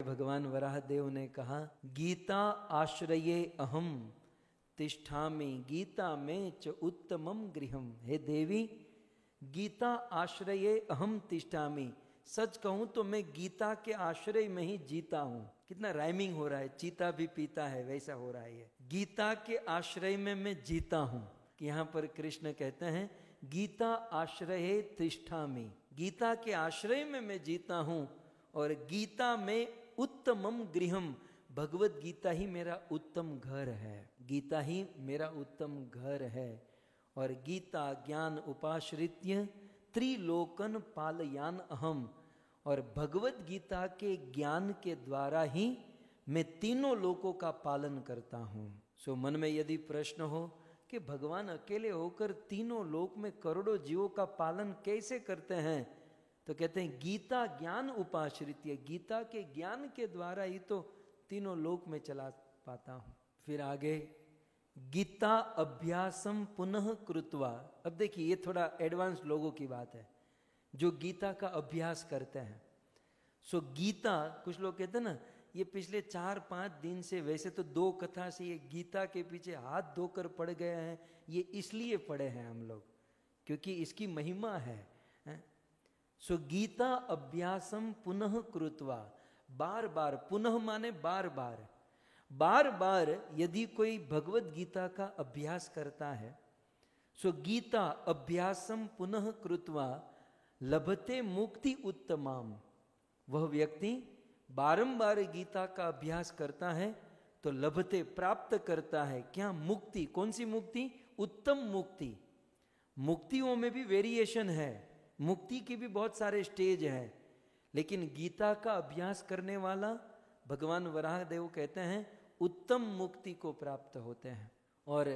भगवान वराहदेव ने कहा, गीता आश्रये अहम तिष्ठामि गीता में च उत्तमम गृहम। हे देवी, गीता आश्रये अहम तिष्ठामि, सच कहूं तो मैं गीता के आश्रय में ही जीता हूं। कितना राइमिंग हो रहा है, चीता भी पीता है वैसा हो रहा है। गीता के आश्रय में मैं जीता हूं। यहां पर कृष्ण कहते हैं गीता आश्रये तिष्ठामि, गीता के आश्रय में मैं जीता हूं और गीता में उत्तमम गृहम, भगवत गीता ही मेरा उत्तम घर है, गीता ही मेरा उत्तम घर है। और गीता ज्ञान उपाश्रित्य त्रिलोकन पालयान अहम, और भगवत गीता के ज्ञान के द्वारा ही मैं तीनों लोकों का पालन करता हूँ। सो मन में यदि प्रश्न हो कि भगवान अकेले होकर तीनों लोक में करोड़ों जीवों का पालन कैसे करते हैं, तो कहते हैं गीता ज्ञान उपाश्रित्य, गीता के ज्ञान के द्वारा ही तो तीनों लोक में चला पाता हूं। फिर आगे गीता अभ्यासम पुनः कृत्वा। अब देखिए ये थोड़ा एडवांस लोगों की बात है जो गीता का अभ्यास करते हैं। सो गीता, कुछ लोग कहते हैं ना ये पिछले 4-5 दिन से, वैसे तो 2 कथा से ये गीता के पीछे हाथ धोकर पड़ गए हैं, ये इसलिए पढ़े हैं हम लोग क्योंकि इसकी महिमा है। सो गीता अभ्यासम पुनः कृत्वा, बार बार, पुनः माने बार बार, बार बार यदि कोई भगवत गीता का अभ्यास करता है, सो गीता अभ्यासम पुनः कृत्वा लभते मुक्ति उत्तमाम, वह व्यक्ति बारंबार गीता का अभ्यास करता है तो लभते प्राप्त करता है क्या? मुक्ति। कौन सी मुक्ति? उत्तम मुक्ति। मुक्तियों में भी वेरिएशन है, मुक्ति की भी बहुत सारे स्टेज हैं, लेकिन गीता का अभ्यास करने वाला भगवान वराहदेव कहते हैं उत्तम मुक्ति को प्राप्त होते हैं। और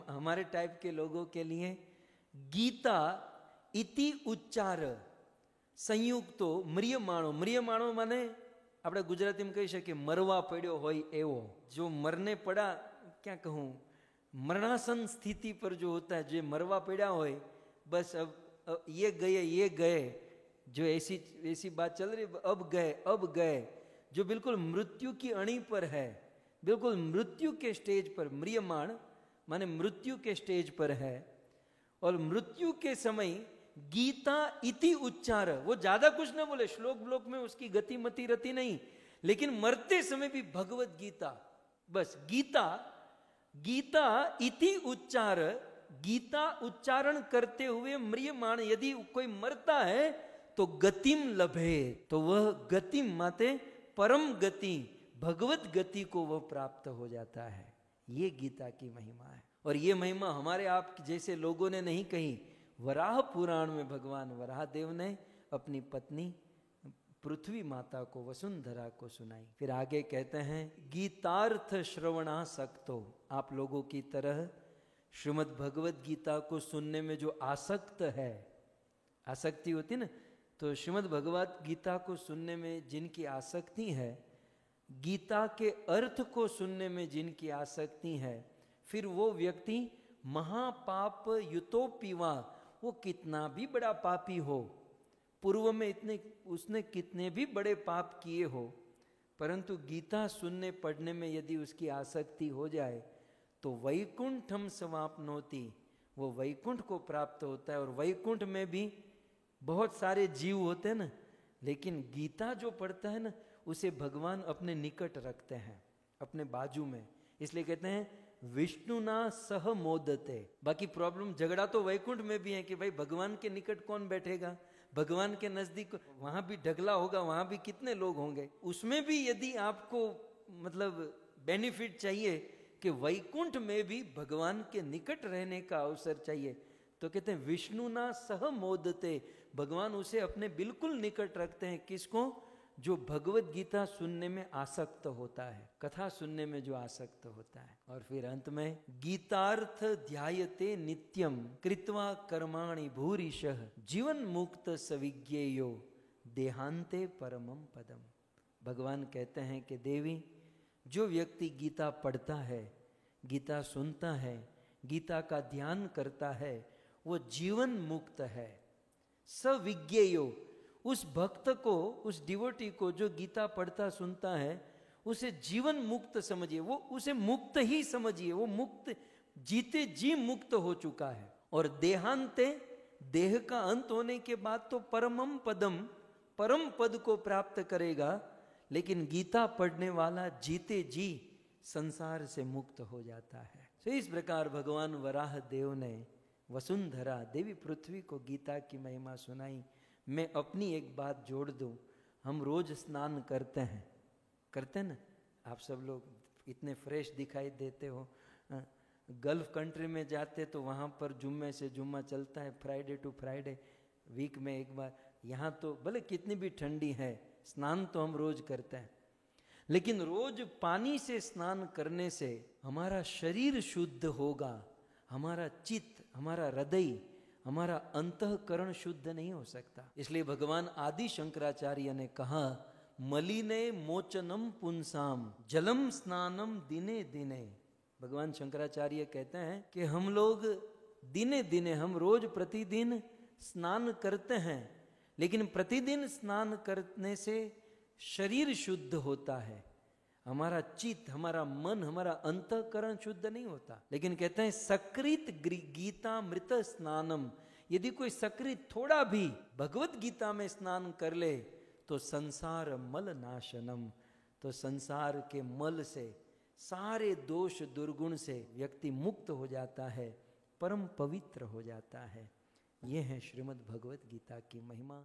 हमारे टाइप के लोगों के लिए गीता इति उच्चार संयुक्तो म्रियमाणो, म्रियमाणो माने આપણે ગુજરાતીમાં કહી શકીએ મરવા પડ્યો હોય એવો, जो मरने पड़ा, क्या कहूँ, मरणासन स्थिति पर जो होता है, जो मरवा पड़ा होय, बस अब ये गए, जो ऐसी बात चल रही, अब गए, जो बिल्कुल मृत्यु की अणी पर है, बिल्कुल मृत्यु के स्टेज पर, म्रियमाण माने मृत्यु के स्टेज पर है। और मृत्यु के समय गीता इति उच्चार, वो ज्यादा कुछ ना बोले, श्लोक में उसकी गति मति रति नहीं, लेकिन मरते समय भी भगवत गीता, बस गीता इति उच्चार, गीता उच्चारण करते हुए म्रियमाण, यदि कोई मरता है तो गतिम लभे, तो वह गतिम माते परम गति, भगवत गति को वह प्राप्त हो जाता है। ये गीता की महिमा है। और ये महिमा हमारे आप जैसे लोगों ने नहीं कही, वराह पुराण में भगवान वराहदेव ने अपनी पत्नी पृथ्वी माता को, वसुंधरा को सुनाई। फिर आगे कहते हैं गीतार्थ श्रवणासक्तो, आप लोगों की तरह श्रीमद् भगवत गीता को सुनने में जो आसक्त है, आसक्ति होती ना, तो श्रीमद् भगवत गीता को सुनने में जिनकी आसक्ति है, गीता के अर्थ को सुनने में जिनकी आसक्ति है, फिर वो व्यक्ति महापाप युतोपिवा, वो कितना भी बड़ा पापी हो, पूर्व में उसने कितने भी बड़े पाप किए हो, परंतु गीता सुनने पढ़ने में यदि उसकी आसक्ति हो जाए तो वैकुंठम समाप्नोति, वो वैकुंठ को प्राप्त होता है। और वैकुंठ में भी बहुत सारे जीव होते हैं ना, लेकिन गीता जो पढ़ता है ना, उसे भगवान अपने निकट रखते हैं, अपने बाजू में, इसलिए कहते हैं विष्णुना सह मोदते। बाकी प्रॉब्लम, झगड़ा तो वैकुंठ में भी है कि भाई भगवान के निकट कौन बैठेगा, भगवान के नजदीक, वहां भी ढगला होगा, वहां भी कितने लोग होंगे। उसमें भी यदि आपको मतलब बेनिफिट चाहिए कि वैकुंठ में भी भगवान के निकट रहने का अवसर चाहिए, तो कहते हैं विष्णुना सह मोदते, भगवान उसे अपने बिल्कुल निकट रखते हैं। किसको? जो भगवत गीता सुनने में आसक्त होता है, कथा सुनने में जो आसक्त होता है। और फिर अंत में गीतार्थ ध्यायते नित्यम कृत्वा कर्माणि भूरिशः जीवन मुक्त सविज्ञेयो देहांते परमम पदम। भगवान कहते हैं कि देवी, जो व्यक्ति गीता पढ़ता है, गीता सुनता है, गीता का ध्यान करता है, वो जीवन मुक्त है। सविज्ञेयो, उस भक्त को, उस डिवोटी को जो गीता पढ़ता सुनता है, उसे जीवन मुक्त समझिए, वो उसे मुक्त ही समझिए, वो मुक्त, जीते जी मुक्त हो चुका है। और देहांते, देह का अंत होने के बाद तो परमम पदम, परम पद को प्राप्त करेगा। लेकिन गीता पढ़ने वाला जीते जी संसार से मुक्त हो जाता है। तो इस प्रकार भगवान वराह देव ने वसुंधरा देवी पृथ्वी को गीता की महिमा सुनाई। मैं अपनी एक बात जोड़ दूं, हम रोज स्नान करते हैं ना, आप सब लोग इतने फ्रेश दिखाई देते हो। गल्फ कंट्री में जाते तो वहाँ पर जुम्मे से जुम्मा चलता है, फ्राइडे टू फ्राइडे, वीक में एक बार। यहाँ तो भले कितनी भी ठंडी है, स्नान तो हम रोज करते हैं, लेकिन रोज पानी से स्नान करने से हमारा शरीर शुद्ध होगा, हमारा चित्त, हमारा हृदय, हमारा अंतःकरण शुद्ध नहीं हो सकता। इसलिए भगवान आदि शंकराचार्य ने कहा, मलिने मोचनम पुंसाम जलम स्नानम दिने दिने। भगवान शंकराचार्य कहते हैं कि हम लोग दिने दिने, हम रोज प्रतिदिन स्नान करते हैं, लेकिन प्रतिदिन स्नान करने से शरीर शुद्ध होता है, हमारा चित्त, हमारा मन, हमारा अंतःकरण शुद्ध नहीं होता। लेकिन कहते हैं सकृत गीता मृत स्नानम, यदि कोई सकृत थोड़ा भी भगवत गीता में स्नान कर ले तो संसार मल नाशनम, तो संसार के मल से, सारे दोष दुर्गुण से व्यक्ति मुक्त हो जाता है, परम पवित्र हो जाता है। यह है श्रीमद् भगवत गीता की महिमा।